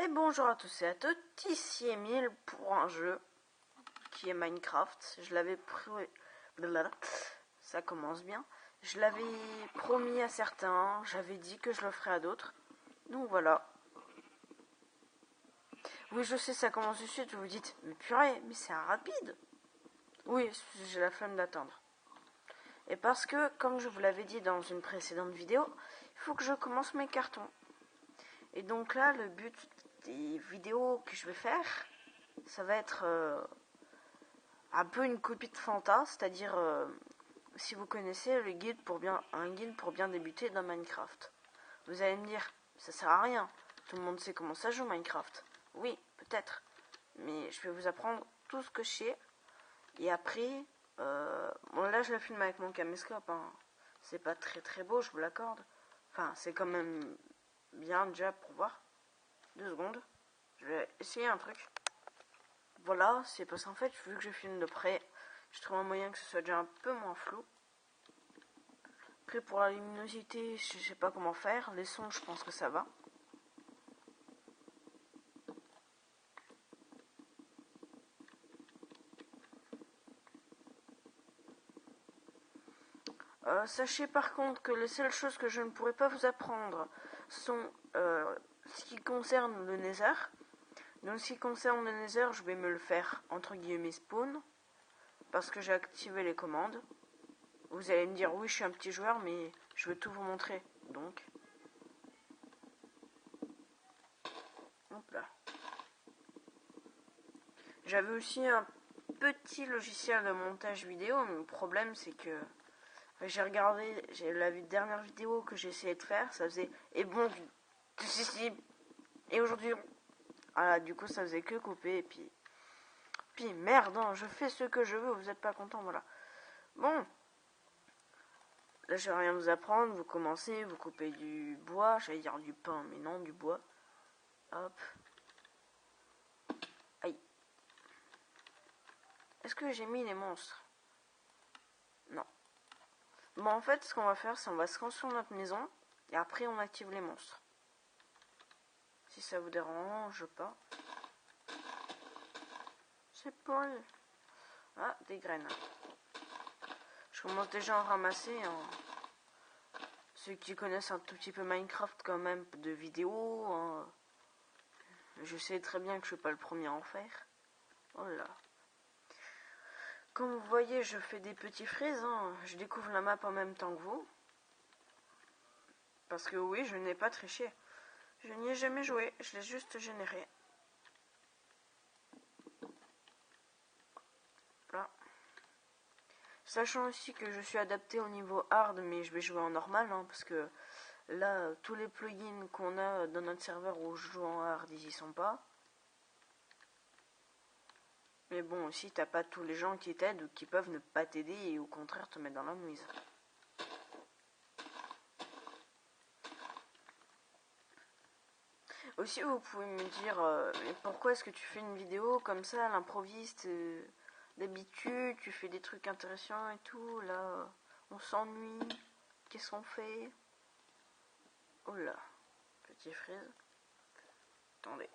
Et bonjour à tous et à toutes, ici Emile pour un jeu qui est Minecraft. Je l'avais ça commence bien. Je l'avais promis à certains, j'avais dit que je le ferais à d'autres. Donc voilà. Oui, je sais, ça commence de suite, vous vous dites, mais purée, mais c'est un rapide. Oui, j'ai la flemme d'attendre. Et parce que, comme je vous l'avais dit dans une précédente vidéo, il faut que je commence mes cartons. Et donc là, le but des vidéos que je vais faire, ça va être un peu une copie de Fanta, c'est-à-dire si vous connaissez le guide un guide pour bien débuter dans Minecraft. Vous allez me dire, ça sert à rien, tout le monde sait comment ça joue Minecraft. Oui, peut-être, mais je vais vous apprendre tout ce que je sais. Et après, bon là je le filme avec mon caméscope, hein. C'est pas très très beau, je vous l'accorde. Enfin, c'est quand même bien déjà pour voir. 2 secondes, je vais essayer un truc. Voilà, c'est parce qu'en fait, vu que je filme de près, je trouve un moyen que ce soit déjà un peu moins flou. Après, pour la luminosité, je sais pas comment faire. Les sons, je pense que ça va. Sachez par contre que les seules choses que je ne pourrais pas vous apprendre sont ce qui concerne le Nether. Donc, ce qui concerne le Nether, je vais me le faire entre guillemets spawn, parce que j'ai activé les commandes. Vous allez me dire, oui, je suis un petit joueur, mais je veux tout vous montrer. Donc, hop là. J'avais aussi un petit logiciel de montage vidéo, mais le problème c'est que j'ai regardé la dernière vidéo que j'ai essayé de faire, ça faisait et bon et aujourd'hui voilà, du coup ça faisait que couper et puis merde, hein, je fais ce que je veux, vous êtes pas content, voilà. Bon, là je vais rien vous apprendre, vous commencez, vous coupez du bois, j'allais dire du pain, mais non, du bois. Hop. Aïe. Est-ce que j'ai mis les monstres? Non. Bon, en fait, ce qu'on va faire, c'est on va se construire notre maison et après on active les monstres. Si ça vous dérange pas. C'est pas... Ah, des graines. Je commence déjà à en ramasser. Hein. Ceux qui connaissent un tout petit peu Minecraft quand même de vidéos, hein. Je sais très bien que je suis pas le premier à en faire. Oh là. Comme vous voyez, je fais des petits fraises. Hein. Je découvre la map en même temps que vous. Parce que oui, je n'ai pas triché. Je n'y ai jamais joué, je l'ai juste généré. Là. Sachant aussi que je suis adapté au niveau hard, mais je vais jouer en normal, hein, parce que là, tous les plugins qu'on a dans notre serveur où je joue en hard, ils y sont pas. Mais bon, aussi, t'as pas tous les gens qui t'aident ou qui peuvent ne pas t'aider et au contraire te mettre dans la mouise. Aussi, vous pouvez me dire, mais pourquoi est-ce que tu fais une vidéo comme ça, à l'improviste d'habitude, tu fais des trucs intéressants et tout, là, on s'ennuie, qu'est-ce qu'on fait? Oh là, petit fraise. Attendez,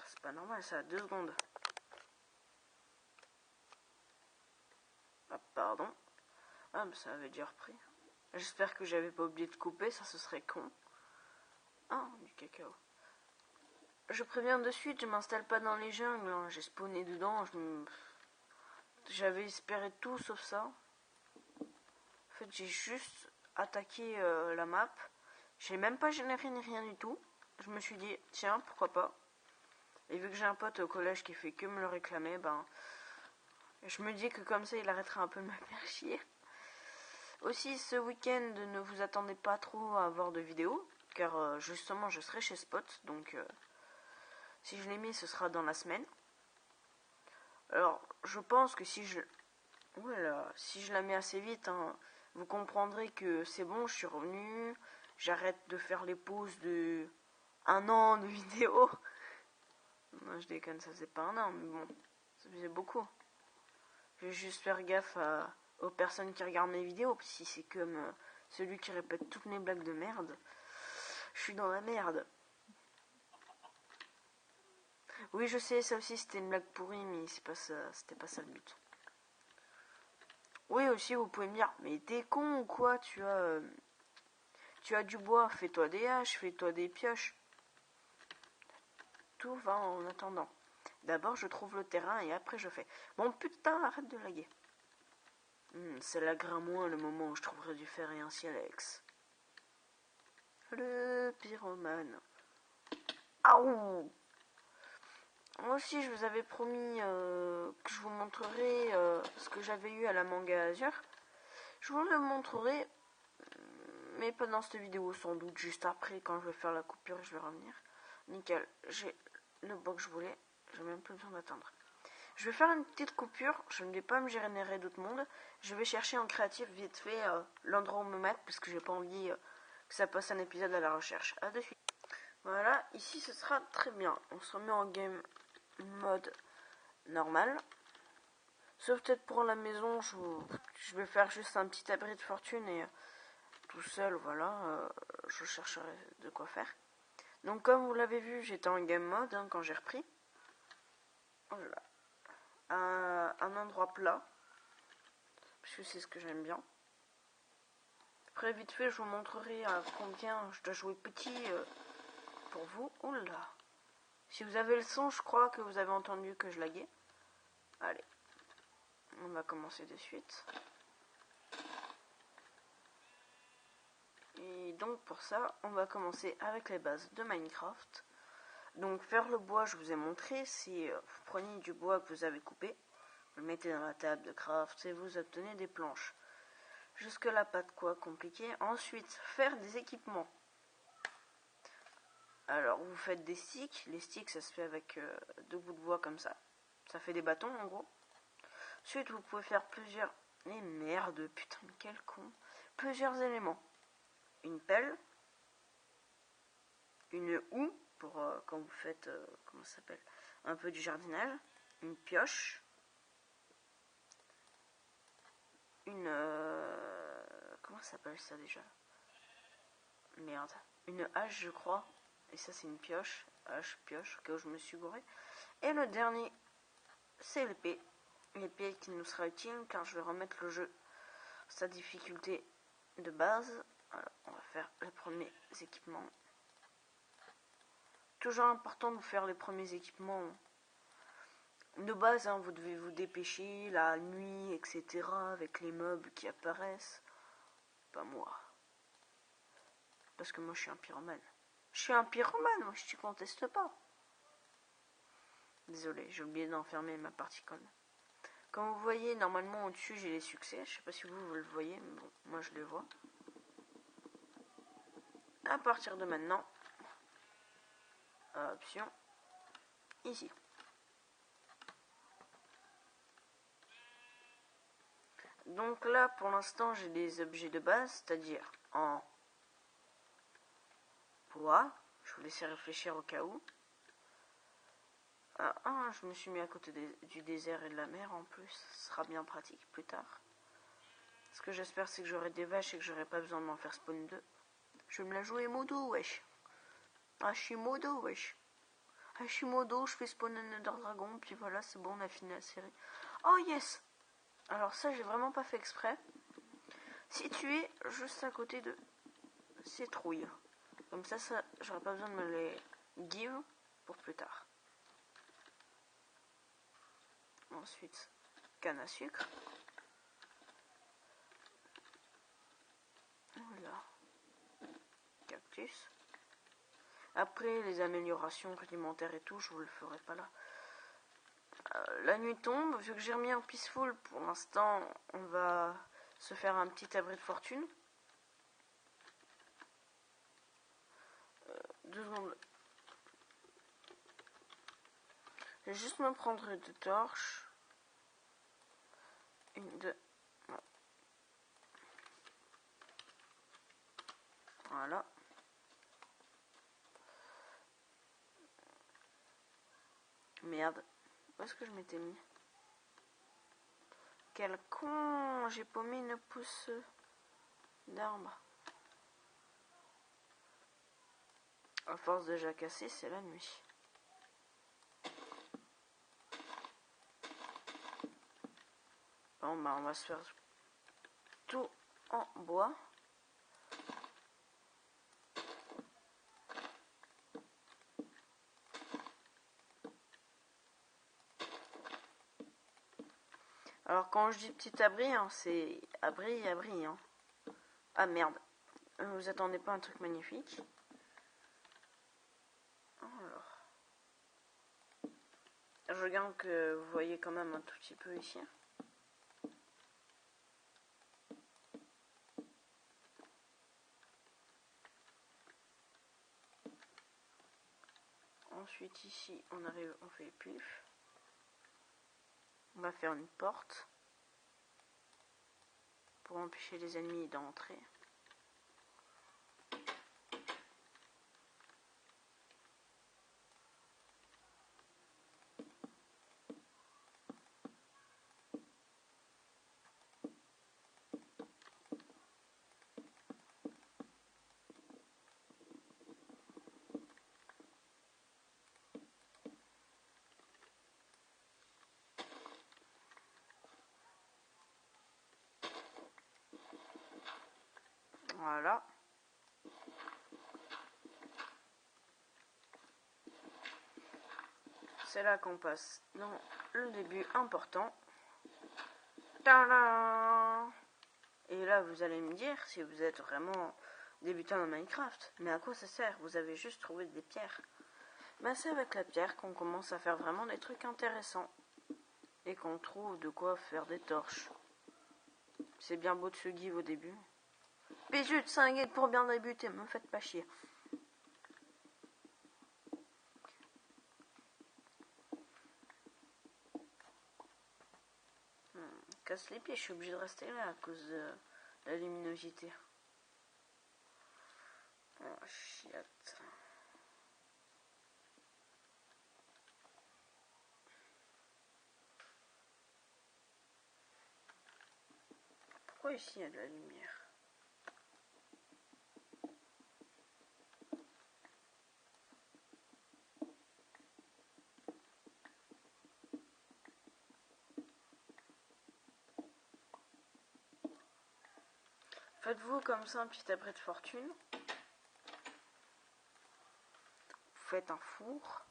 c'est pas normal ça, 2 secondes. Ah, pardon. Ah, mais ça avait déjà repris. J'espère que j'avais pas oublié de couper, ça ce serait con. Ah, du cacao. Je préviens de suite, je m'installe pas dans les jungles, hein. J'ai spawné dedans, j'avais espéré tout sauf ça. En fait, j'ai juste attaqué la map. J'ai même pas généré ni rien du tout. Je me suis dit, tiens, pourquoi pas. Et vu que j'ai un pote au collège qui fait que me le réclamer, ben, je me dis que comme ça, il arrêtera un peu de me faire chier. Aussi, ce week-end, ne vous attendez pas trop à avoir de vidéos, car justement, je serai chez Spot, donc si je l'ai mis, ce sera dans la semaine. Alors, je pense que si je la mets assez vite, hein, vous comprendrez que c'est bon, je suis revenu, j'arrête de faire les pauses de 1 an de vidéos. Non, je déconne, ça faisait pas 1 an, mais bon, ça faisait beaucoup. Je vais juste faire gaffe aux personnes qui regardent mes vidéos, si c'est comme celui qui répète toutes mes blagues de merde, je suis dans la merde. Oui, je sais, ça aussi c'était une blague pourrie, mais c'est pas ça, c'était pas ça le but. Oui, aussi, vous pouvez me dire, mais t'es con ou quoi, tu as du bois, fais-toi des haches, fais-toi des pioches. Tout va en attendant. D'abord, je trouve le terrain et après je fais. Bon putain, arrête de laguer. C'est laguera moins le moment où je trouverai du fer et un silex. Le pyromane. Aouh! Moi aussi, je vous avais promis que je vous montrerai ce que j'avais eu à la manga Azure. Je vous le montrerai, mais pas dans cette vidéo, sans doute juste après, quand je vais faire la coupure, je vais revenir. Nickel, j'ai le bois que je voulais, j'ai même plus besoin d'attendre. Je vais faire une petite coupure, je ne vais pas me générer d'autres mondes. Je vais chercher en créatif vite fait l'endroit où me mettre, parce que j'ai pas envie que ça passe un épisode à la recherche. A de suite. Voilà, ici ce sera très bien. On se remet en game mode normal. Sauf peut-être pour la maison, je vais faire juste un petit abri de fortune et tout seul, voilà, je chercherai de quoi faire. Donc comme vous l'avez vu, j'étais en game mode quand j'ai repris. Voilà. Un endroit plat, parce que c'est ce que j'aime bien. Après vite fait, je vous montrerai à combien je dois jouer petit pour vous. Oh là! Si vous avez le son, je crois que vous avez entendu que je laguais. Allez, on va commencer de suite. Et donc pour ça, on va commencer avec les bases de Minecraft. Donc faire le bois, je vous ai montré, si vous prenez du bois que vous avez coupé, vous le mettez dans la table de craft et vous obtenez des planches. Jusque là, pas de quoi compliqué. Ensuite, faire des équipements. Alors, vous faites des sticks. Les sticks, ça se fait avec deux bouts de bois comme ça. Ça fait des bâtons, en gros. Ensuite, vous pouvez faire plusieurs... Mais merde, putain, quel con. Plusieurs éléments. Une pelle. Une houe, pour quand vous faites... comment ça s'appelle? Un peu du jardinage. Une pioche. Une... comment ça s'appelle ça déjà? Merde. Une hache, je crois. Et ça, c'est une pioche. Hache, pioche, au cas où je me suis gouré. Et le dernier, c'est l'épée. L'épée qui nous sera utile car je vais remettre le jeu sa difficulté de base. Alors, on va faire les premiers équipements. Toujours important de faire les premiers équipements de base. Vous devez vous dépêcher la nuit, etc. avec les meubles qui apparaissent. Pas moi. Parce que moi, je suis un pyromane. Je suis un pyromane, moi, je te conteste pas. Désolé, j'ai oublié d'enfermer ma particule. Comme vous voyez, normalement au-dessus j'ai les succès. Je sais pas si vous le voyez, mais bon, moi je les vois. À partir de maintenant, option, ici. Donc là, pour l'instant, j'ai des objets de base, c'est-à-dire en bois. Je vous laisse réfléchir au cas où. Je me suis mis à côté du désert et de la mer en plus. Ce sera bien pratique plus tard. Ce que j'espère, c'est que j'aurai des vaches et que j'aurai pas besoin de m'en faire spawn 2. Je vais me la jouer modo, wesh. Ah, je suis modo, wesh. Ah, je suis modo, je fais spawn un Nether Dragon, puis voilà, c'est bon, on a fini la série. Oh yes! Alors ça, j'ai vraiment pas fait exprès. Situé juste à côté de ces trouilles. Comme ça j'aurais pas besoin de me les give pour plus tard. Ensuite, canne à sucre. Voilà. Cactus. Après, les améliorations rudimentaires et tout, je vous le ferai pas là. La nuit tombe, vu que j'ai remis en peaceful, pour l'instant, on va se faire un petit abri de fortune. 2 secondes. Je vais juste me prendre 2 torches. 1, 2. Voilà. Merde. Où est-ce que je m'étais mis? Quel con! J'ai paumé une pousse d'arbre. À force de jacasser, c'est la nuit. Bon, bah, on va se faire tout en bois. Alors quand je dis petit abri, hein, c'est abri. Hein. Ah merde, vous attendez pas un truc magnifique. Alors, je regarde que vous voyez quand même un tout petit peu ici. Ensuite ici, on arrive, on fait les pifs. On va faire une porte pour empêcher les ennemis d'entrer. Voilà. C'est là qu'on passe dans le début important. Tadam! Et là, vous allez me dire si vous êtes vraiment débutant dans Minecraft. Mais à quoi ça sert? Vous avez juste trouvé des pierres. Ben, c'est avec la pierre qu'on commence à faire vraiment des trucs intéressants. Et qu'on trouve de quoi faire des torches. C'est bien beau de se give au début. Bijou de 5 guides pour bien débuter, me faites pas chier. Casse les pieds, je suis obligée de rester là à cause de la luminosité. Oh, chiate. Pourquoi ici il y a de la lumière? Faites-vous comme ça un petit abri de fortune. Vous faites un four.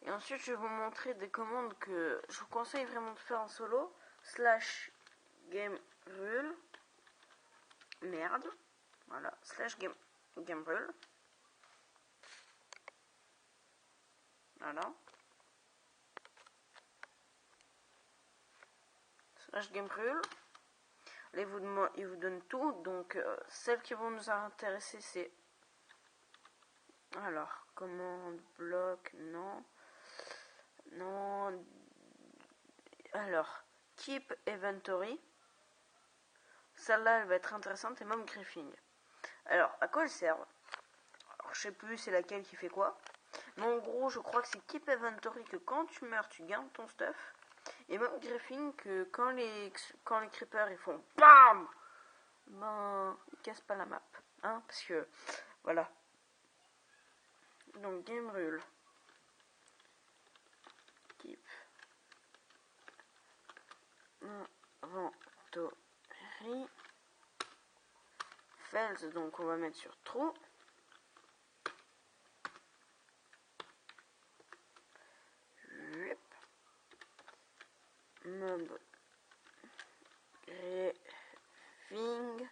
Et ensuite je vais vous montrer des commandes que je vous conseille vraiment de faire en solo. / game rule. Merde. Voilà. / game rule. Voilà. / game rule. Là, il vous donne tout. Donc, celles qui vont nous intéresser, c'est... Alors, commande, bloc, non. Non. Alors, keep inventory. Celle-là, elle va être intéressante et même griffing. Alors, à quoi elle sert? Alors, je sais plus c'est laquelle qui fait quoi. Mais en gros, je crois que c'est keep inventory, que quand tu meurs, tu gardes ton stuff. Et même griffing, que quand les creepers, ils font BAM! Ben, ils cassent pas la map. Hein, parce que, voilà. Donc, game rule. Keep inventory. Fails, donc on va mettre sur true. Mob griffing.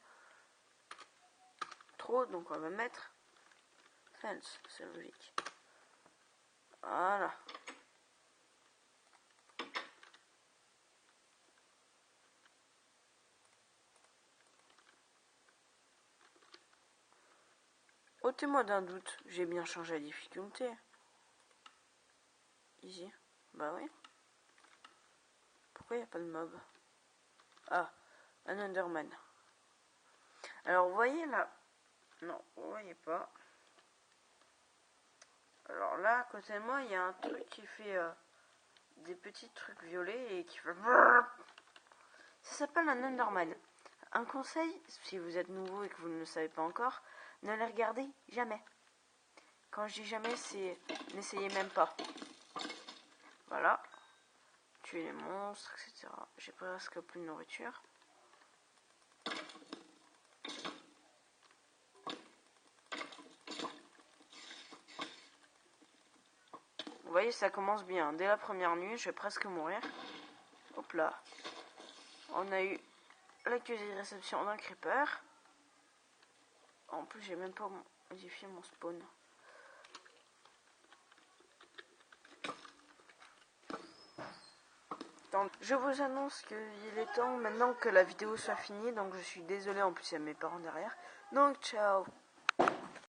True, donc on va mettre false, c'est logique. Voilà. Ôtez-moi d'un doute, j'ai bien changé la difficulté. Easy. Bah oui. Pourquoi il n'y a pas de mob? Ah, un Enderman. Alors vous voyez là. Non, vous voyez pas. Alors là, à côté de moi, il y a un truc qui fait des petits trucs violets et qui fait... Ça s'appelle un Enderman. Un conseil, si vous êtes nouveau et que vous ne le savez pas encore, ne les regardez jamais. Quand je dis jamais, c'est n'essayez même pas. Voilà. tuer les monstres, etc. J'ai presque plus de nourriture. Vous voyez, ça commence bien. Dès la première nuit, je vais presque mourir. Hop là. On a eu l'accusé de réception d'un creeper. En plus, j'ai même pas modifié mon spawn. Donc, je vous annonce qu'il est temps maintenant que la vidéo soit finie. Donc, je suis désolée. En plus, il y a mes parents derrière. Donc, ciao.